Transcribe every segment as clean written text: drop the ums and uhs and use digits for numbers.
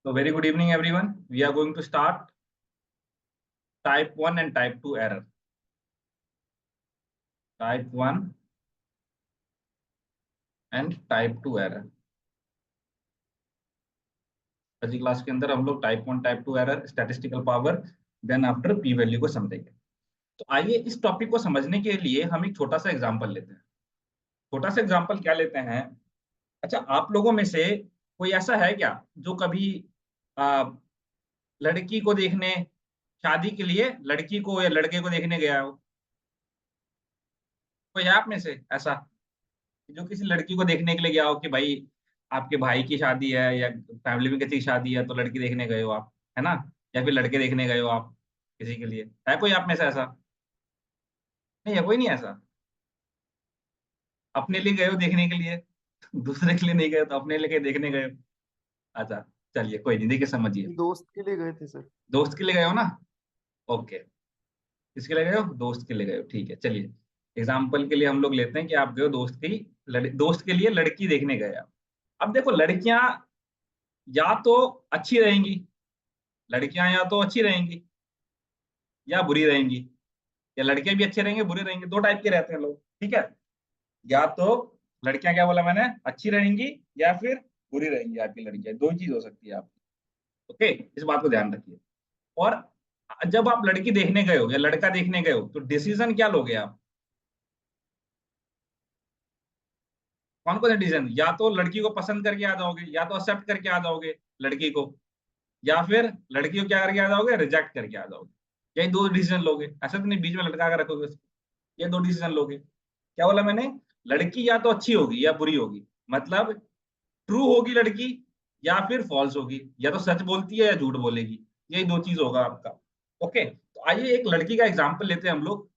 So very good evening, everyone. We are going to start type 1 and type 2 error. Type 1 and type 2 error. आज की class के अंदर हम लोग type 1 type 2 error, statistical power, then after P value को समझेंगे। तो आइए इस टॉपिक को समझने के लिए हम एक छोटा सा एग्जांपल लेते हैं। छोटा सा एग्जांपल क्या लेते हैं? अच्छा, आप लोगों में से कोई ऐसा है क्या जो कभी आ, लड़की को देखने, शादी के लिए लड़की को या लड़के को देखने गया हो? कोई है आप में से ऐसा जो किसी लड़की को देखने के लिए गया हो कि भाई आपके भाई की शादी है या फैमिली में किसी की शादी है तो लड़की देखने गए हो आप, है ना? या फिर लड़के देखने गए हो आप किसी के लिए? है कोई आप में से ऐसा? नहीं है, कोई नहीं ऐसा। अपने लिए गए हो देखने के लिए? दूसरे के लिए नहीं गए तो अपने लिए कहीं देखने गए हो? अच्छा, चलिए कोई नहीं, देखिए समझिए। दोस्त के लिए गए थे सर। दोस्त के लिए गए हो ना? ओके। किसके लिए गए हो? दोस्त के लिए गए हो, ठीक है। चलिए एग्जाम्पल के लिए हम लोग लेते हैं कि आप गए हो दोस्त के लिए लड़की देखने गए आप। अब देखो, लड़कियां या तो अच्छी रहेंगी, लड़कियां या तो अच्छी रहेंगी या बुरी रहेंगी, या लड़के भी अच्छे रहेंगे बुरे रहेंगे, दो टाइप के रहते हैं लोग, ठीक है? या तो लड़कियां, क्या बोला मैंने, अच्छी रहेंगी या फिर बुरी रहेंगी। आपकी लड़कियां दो ही चीज हो सकती है आपकी। ओके, इस बात को ध्यान रखिए। और जब आप लड़की देखने गए हो या लड़का देखने गए हो तो डिसीजन क्या लोगे आप? कौन कौन सा डिसीजन? या तो लड़की को पसंद करके आ जाओगे, या तो एक्सेप्ट करके आ जाओगे लड़की को, या फिर लड़की को क्या करके आ जाओगे, रिजेक्ट करके आ जाओगे। यही दो डिसीजन लोगे, ऐसा तो नहीं बीच में लटका कर रखोगे उसको। ये दो डिसीजन लोगे। क्या बोला मैंने? लड़की या तो अच्छी होगी या बुरी होगी, मतलब ट्रू होगी लड़की या फिर फॉल्स होगी, या तो सच बोलती है या झूठ बोलेगी। यही दो चीज होगा आपका। ओके, तो आइए एक लड़की का एग्जाम्पल लेते हैं हम लोग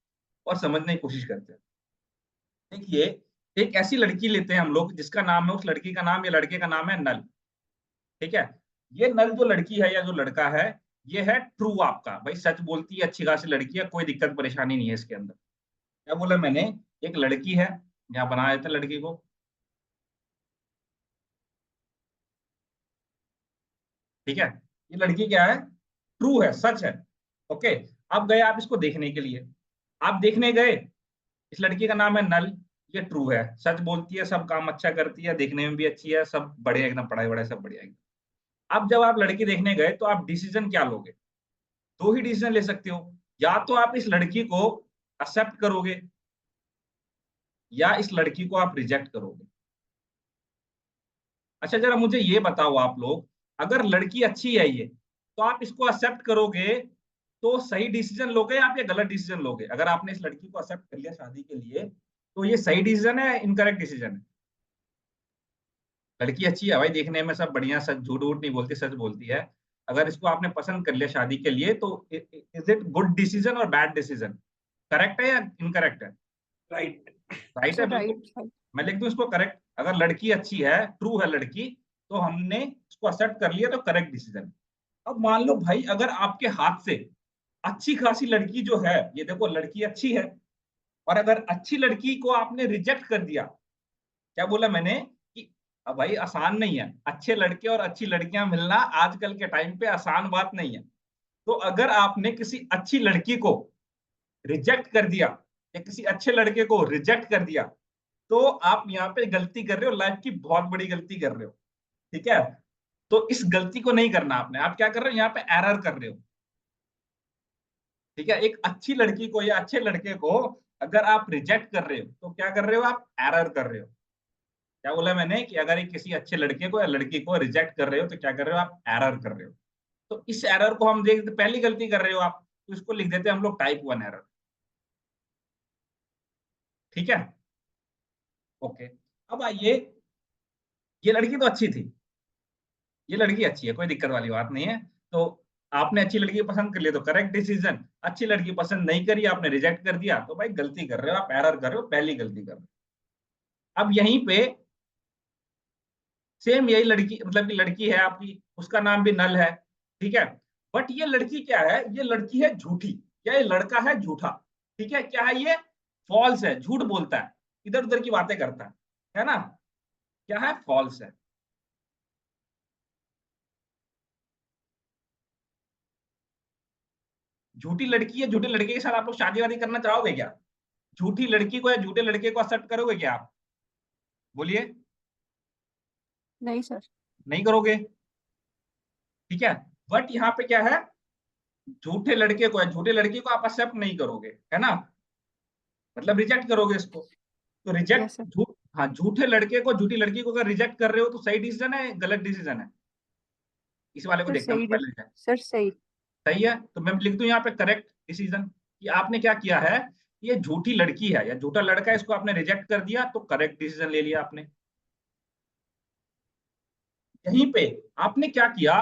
और समझने की कोशिश करते हैं। देखिए, एक ऐसी लड़की लेते हैं हम लोग जिसका नाम है, उस लड़की का नाम या लड़के का नाम है नल। ठीक है? ये नल जो लड़की है या जो लड़का है, ये है ट्रू आपका, भाई सच बोलती है, अच्छी खासी लड़की है, कोई दिक्कत परेशानी नहीं है इसके अंदर। क्या बोला मैंने? एक लड़की है, यहाँ बना देते हैं लड़की को। ठीक है? ये लड़की क्या है? ट्रू है, सच है। ओके। अब गए आप इसको देखने के लिए, आप देखने गए, इस लड़की का नाम है नल, ये ट्रू है, सच बोलती है, सब काम अच्छा करती है, देखने में भी अच्छी है, सब बढ़िया एकदम, पढ़ाई वढ़ाई सब बढ़िया एकदम। अब जब आप लड़की देखने गए तो आप डिसीजन क्या लोगे? दो ही डिसीजन ले सकते हो। या तो आप इस लड़की को एक्सेप्ट करोगे या इस लड़की को आप रिजेक्ट करोगे। अच्छा, जरा मुझे ये बताओ आप लोग, अगर लड़की अच्छी है ये, तो आप इसको एक्सेप्ट करोगे तो सही डिसीजन लोगे आप या गलत डिसीजन लोगे? अगर आपने इस लड़की को एक्सेप्ट कर लिया शादी के लिए, तो ये सही डिसीजन है, इनकरेक्ट डिसीजन है? लड़की अच्छी है भाई, देखने में सब बढ़िया, सच झूठ वूठ नहीं बोलती, सच बोलती है। अगर इसको आपने पसंद कर लिया शादी के लिए, तो इज इट गुड डिसीजन और बैड डिसीजन? करेक्ट है या इनकरेक्ट है? राइट। राइट है, सर बिल्कुल। राइट है। मैं लिख दूं इसको करेक्ट? अगर लड़की अच्छी है, ट्रू है लड़की, तो हमने इसको एक्सेप्ट कर लिया तो करेक्ट डिसीजन। अब मान लो भाई, अगर आपके हाथ से अच्छी खासी लड़की जो है, ये देखो लड़की अच्छी है, और अगर अच्छी लड़की को आपने रिजेक्ट कर दिया, क्या बोला मैंने कि अब भाई आसान नहीं है, अच्छे लड़के और अच्छी लड़कियां मिलना आजकल के टाइम पे आसान बात नहीं है। तो अगर आपने किसी अच्छी लड़की को रिजेक्ट कर दिया या किसी अच्छे लड़के को रिजेक्ट कर दिया, तो आप यहाँ पे गलती कर रहे हो, लाइफ की बहुत बड़ी गलती कर रहे हो। ठीक है? तो इस गलती को नहीं करना आपने। आप क्या कर रहे हो? यहाँ पे एरर कर रहे हो। ठीक है? एक अच्छी लड़की को या अच्छे लड़के को अगर आप रिजेक्ट कर रहे हो तो क्या कर रहे हो? आप एरर कर रहे हो। क्या बोला मैंने कि अगर एक किसी अच्छे लड़के को या लड़की को रिजेक्ट कर रहे हो तो क्या कर रहे हो? आप एरर कर रहे हो। तो इस एरर को हम देख, पहली गलती कर रहे हो आप, तो इसको लिख देते हैं हम लोग टाइप 1 एरर। ठीक है? ओके। अब आइए, ये लड़की तो अच्छी थी, ये लड़की अच्छी है, कोई दिक्कत वाली बात नहीं है। तो आपने अच्छी लड़की पसंद कर लिया तो करेक्ट डिसीजन। अच्छी लड़की पसंद नहीं करी, आपने रिजेक्ट कर दिया, तो भाई गलती कर रहे हो, आप एरर कर रहे हो, पहली गलती कर रहे हो। अब यहीं पे सेम यही लड़की, मतलब कि लड़की है आपकी, उसका नाम भी नल है। ठीक है? बट ये लड़की क्या है? ये लड़की है झूठी, या ये लड़का है झूठा। ठीक है? क्या है ये? फॉल्स है, झूठ बोलता है, इधर उधर की बातें करता है ना? क्या है? फॉल्स है। झूठी लड़की या झूठे लड़के के साथ आप लोग शादी वादी करना चाहोगे क्या? झूठी लड़की को या झूठे लड़के को एक्सेप्ट करोगे क्या आप? बोलिए। नहीं सर। नहीं करोगे, ठीक है। बट यहाँ पे क्या है, झूठे लड़के को या झूठे लड़की को आप एक्सेप्ट नहीं करोगे, है ना, मतलब रिजेक्ट करोगे इसको। तो यस रिजेक्ट सर। झूठ, हाँ, झूठे लड़के को झूठी लड़की को अगर रिजेक्ट कर रहे हो तो सही डिसीजन है, गलत डिसीजन है? इस वाले को सर देखते हैं सही पहले। सर सही। सही है, तो मैं लिख दूं यहाँ पे करेक्ट डिसीजन कि आपने क्या किया है, ये झूठी लड़की है या झूठा लड़का है, इसको आपने रिजेक्ट कर दिया, तो करेक्ट डिसीजन ले लिया आपने। यहीं पे आपने क्या किया,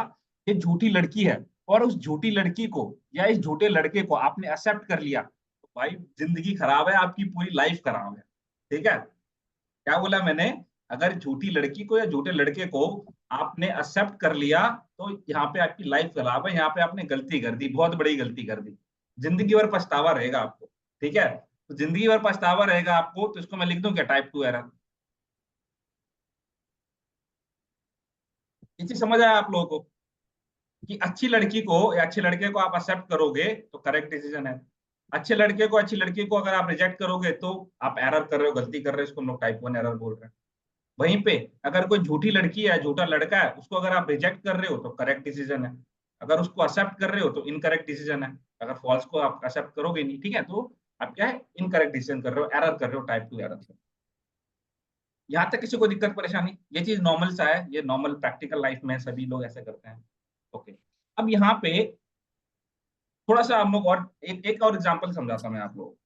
ये झूठी लड़की है और उस झूठी लड़की को या इस झूठे लड़के को आपने एक्सेप्ट कर लिया, तो भाई जिंदगी खराब है, आपकी पूरी लाइफ खराब है, ठीक है। क्या बोला मैंने, अगर झूठी लड़की को या झूठे लड़के को आपने एक्सेप्ट कर लिया तो यहाँ पे आपकी लाइफ खराब है, यहाँ पे आपने गलती कर दी, बहुत बड़ी गलती कर दी, जिंदगी भर पछतावा रहेगा आपको, ठीक है। तो जिंदगी भर पछतावा रहेगा आपको, तो इसको मैं लिख दूं क्या, टाइप 2 एरर। ये चीज समझ आया आप लोगों को कि अच्छी लड़की को या अच्छे लड़के को आप एक्सेप्ट करोगे तो करेक्ट डिसीजन है, अच्छे लड़के को अच्छी लड़की को अगर आप रिजेक्ट करोगे तो आप एरर कर रहे हो, गलती कर रहे हो, इसको हम लोग टाइप 1 एरर बोल रहे हैं। वहीं पे अगर कोई झूठी लड़की है, झूठा लड़का है, उसको अगर आप रिजेक्ट कर रहे हो तो करेक्ट डिसीजन है, अगर उसको एक्सेप्ट कर रहे हो तो इनकरेक्ट डिसीजन है, अगर फॉल्स को आप एक्सेप्ट करोगे नहीं, ठीक है, तो आप क्या है, इनकरेक्ट डिसीजन कर रहे हो, एरर कर रहे हो, टाइप 2 एरर। यहाँ तक किसी को दिक्कत परेशानी? ये चीज नॉर्मल सा है, ये नॉर्मल प्रैक्टिकल लाइफ में सभी लोग ऐसे करते हैं। ओके, अब यहाँ पे थोड़ा सा हम लोग और एक और एग्जांपल समझाता हूँ मैं आप लोगों को,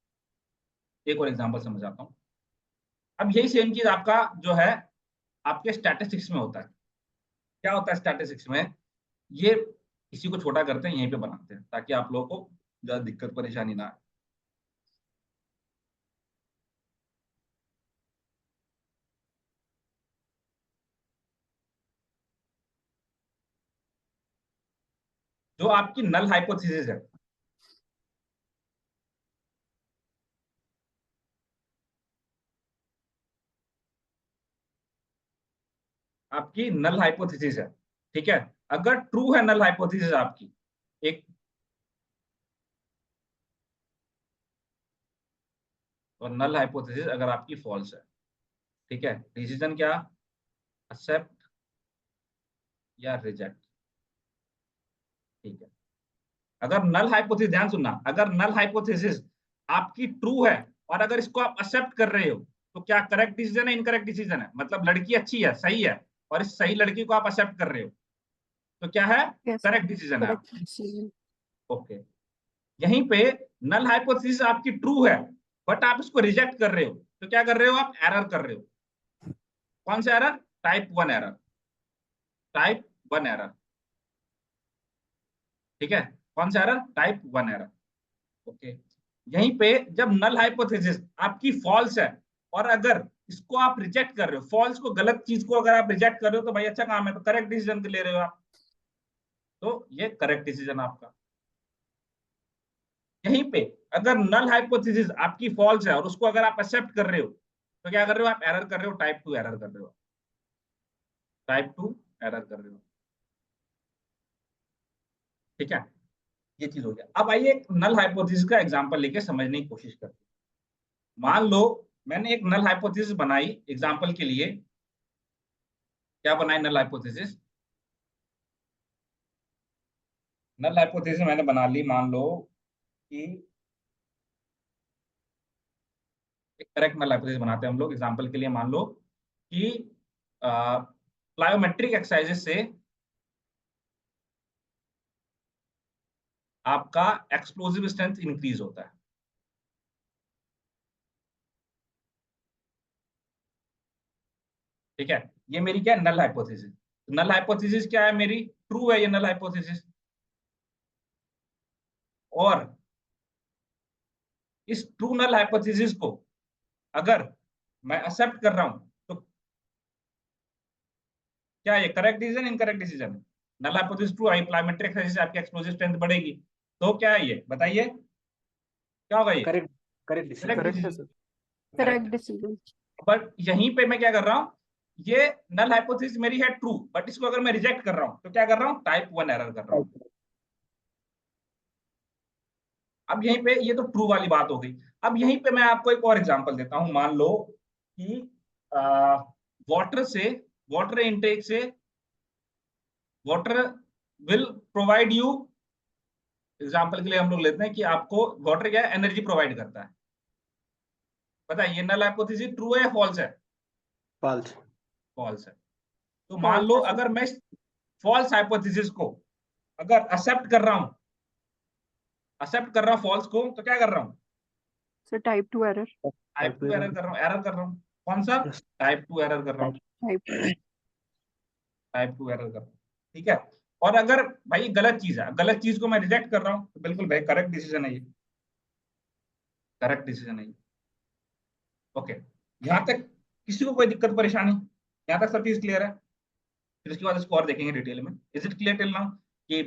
एक और एग्जांपल समझाता हूँ। अब यही सेम चीज आपका जो है आपके स्टैटिस्टिक्स में होता है। क्या होता है स्टैटिस्टिक्स में, ये इसी को छोटा करते हैं, यहीं पे बनाते हैं ताकि आप लोगों को ज्यादा दिक्कत परेशानी ना आए। जो आपकी नल हाइपोथेसिस है, आपकी नल हाइपोथेसिस है, ठीक है, अगर ट्रू है नल हाइपोथेसिस आपकी, एक, और नल हाइपोथेसिस अगर आपकी फॉल्स है, ठीक है, डिसीजन क्या, एक्सेप्ट या रिजेक्ट, ठीक है। अगर नल हाइपोथेसिस, ध्यान सुनना, अगर नल हाइपोथेसिस आपकी ट्रू है और अगर इसको आप एक्सेप्ट कर रहे हो तो क्या करेक्ट डिसीजन है, इनकरेक्ट डिसीजन है, मतलब लड़की अच्छी है, सही है, और इस सही लड़की को आप एक्सेप्ट कर रहे हो तो क्या है, यस करेक्ट डिसीजन है। Correct decision. ओके, यहीं पे नल हाइपोथेसिस आपकी ट्रू है बट आप इसको रिजेक्ट कर रहे हो तो क्या कर रहे हो, आप एरर कर रहे हो। कौन सा error, type 1 error, type 1 error, ठीक है, कौन सा एरर, टाइप 1 एरर। ओके, यहीं पे जब नल हाइपोथेसिस आपकी फॉल्स है और अगर इसको आप रिजेक्ट कर रहे हो, फॉल्स को, गलत चीज को अगर आप रिजेक्ट कर रहे हो तो भाई अच्छा काम है, तो करेक्ट डिसीजन ले रहे हो आप, तो ये करेक्ट डिसीजन आपका। यहीं पे अगर नल हाइपोथेसिस आपकी फॉल्स है और उसको अगर आप एक्सेप्ट कर रहे हो तो क्या कर रहे हो, आप एरर कर रहे हो, टाइप 2 एरर कर रहे हो, टाइप 2 एरर कर रहे हो, ठीक है। ये चीज हो गया। अब आइए एक नल हाइपोथेसिस का एग्जांपल लेके समझने की कोशिश करते हैं। मान लो मैंने एक नल हाइपोथेसिस बनाई एग्जांपल के लिए, क्या बनाई नल हाइपोथेसिस, नल हाइपोथेसिस मैंने बना ली, मान लो कि एक करेक्ट नल हाइपोथेसिस बनाते हैं हम लोग एग्जांपल के लिए, मान लो कि प्लायोमेट्रिक एक्सरसाइजेस से आपका एक्सप्लोजिव स्ट्रेंथ इंक्रीज होता है, ठीक है। ये मेरी क्या है, नल हाइपोथेसिस। नल हाइपोथेसिस क्या है मेरी, ट्रू है ये नल हाइपोथेसिस, और इस ट्रू नल हाइपोथेसिस को अगर मैं एक्सेप्ट कर रहा हूं तो क्या ये करेक्ट डिसीजन, इनकरेक्ट डिसीजन है? नल हाइपोथेसिस ट्रू है, प्लायोमेट्रिक एक्सरसाइज से आपकी एक्सप्लोजिव स्ट्रेंथ बढ़ेगी, तो क्या है ये, बताइए क्या होगा ये, correct correct decision. Correct correct है decision, sir. Correct correct. Decision. But यहीं पे मैं क्या कर रहा हूँ, ये नल हाइपोथेसिस मेरी है ट्रू, बट इसको अगर मैं रिजेक्ट कर रहा हूँ तो क्या कर रहा हूँ, टाइप 1 एरर कर रहा हूँ, अब यहीं पे ये तो ट्रू वाली बात हो गई। अब यहीं पे मैं आपको एक और एग्जांपल देता हूं। मान लो कि वाटर से, वाटर इनटेक से, water will provide you, example के लिए हम लोग लेते हैं कि आपको वाटर क्या है, एनर्जी प्रोवाइड करता है। बताइए नल हाइपोथेसिस ट्रू है या फॉल्स है? फॉल्स। फॉल्स है। तो मान लो False है, अगर मैं फॉल्स हाइपोथेसिस को अगर एक्सेप्ट कर रहा हूं, एक्सेप्ट कर रहा हूं फॉल्स को, तो क्या कर रहा हूं? Sir type 2 error. Type 2 error कर रहा हूं, एरर कर रहा हूं। कौन सा? Yes. टाइप 2 एरर कर रहा हूं, टाइप टाइप 2 एरर कर रहा हूं। ठीक है। और अगर भाई गलत चीज है, गलत चीज को मैं रिजेक्ट कर रहा हूं, तो बिल्कुल भाई करेक्ट डिसीजन है ये, करेक्ट डिसीजन है ये। ओके, यहां तक किसी को कोई दिक्कत परेशानी? यहां तक सब चीज क्लियर है? फिर उसके बाद इसको और देखेंगे डिटेल में। Is it clear till now कि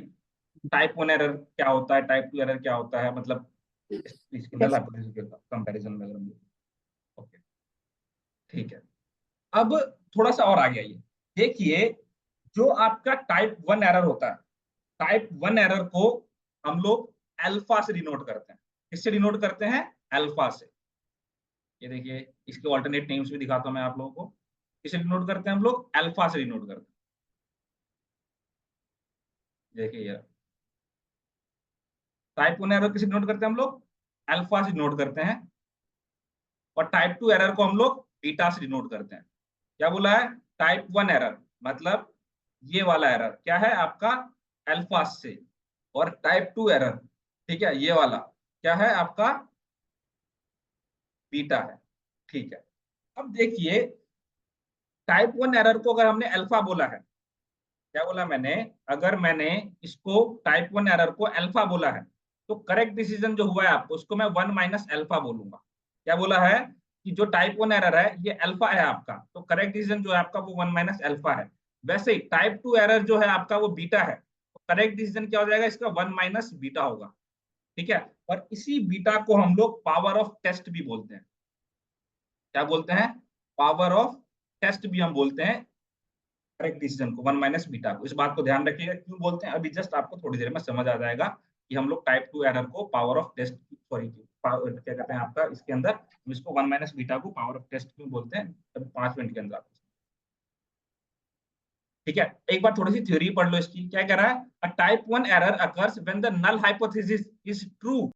टाइप 1 एरर क्या होता है, टाइप 2 एरर क्या होता है, मतलब इसके नल यस हाइपोथेसिस के कंपैरिजन में अगर हम देखें। ओके, ठीक है। अब थोड़ा सा और आगे आइए, देखिए जो आपका टाइप 1 एरर होता है, टाइप 1 एरर को हम लोग अल्फा से डिनोट करते हैं। किससे डिनोट करते हैं? अल्फा से। ये देखिए इसके ऑल्टरनेट नेम्स भी दिखाता हूं मैं आप लोगों को। किसे डिनोट करते हैं हम लोग? अल्फा से डिनोट करते हैं। देखिए ये टाइप 1 एरर किसे डिनोट करते हैं हम लोग? अल्फा से डिनोट करते हैं। और टाइप 2 एरर को हम लोग बीटा से डिनोट करते हैं। क्या बोला है? टाइप 1 एरर मतलब ये वाला एरर क्या है आपका? अल्फा से। और टाइप 2 एरर, ठीक है, ये वाला क्या है आपका? बीटा है। ठीक है। अब देखिए टाइप 1 एरर को अगर हमने अल्फा बोला है, क्या बोला मैंने? अगर मैंने इसको टाइप 1 एरर को अल्फा बोला है, तो करेक्ट डिसीजन जो हुआ है आपको, उसको मैं 1 माइनस अल्फा बोलूंगा। क्या बोला है? कि जो टाइप 1 एरर है ये अल्फा है आपका, तो करेक्ट डिसीजन जो है आपका वो 1 माइनस अल्फा है। वैसे ही टाइप 2 एरर जो है आपका वो बीटा है, तो करेक्ट डिसीजन क्या हो जाएगा इसका? 1 माइनस बीटा होगा। ठीक है। और इसी बीटा को हम लोग पावर ऑफ टेस्ट भी बोलते हैं। क्या बोलते हैं? पावर ऑफ टेस्ट भी हम बोलते हैं करेक्ट डिसीजन को, 1 माइनस बीटा को। इस बात को ध्यान रखिएगा क्यों बोलते हैं, अभी जस्ट आपको थोड़ी देर में समझ आ जाएगा कि हम लोग टाइप 2 एरर को पावर ऑफ टेस्ट, सॉरी क्या कहते हैं आपका इसके अंदर, हम इसको 1 माइनस बीटा को पावर ऑफ टेस्ट क्यों बोलते हैं, अभी 5 मिनट के अंदर आपको। ठीक है, एक बार थोड़ी सी थ्योरी पढ़ लो इसकी। क्या कह रहा है? A type 1 error occurs when the null hypothesis is true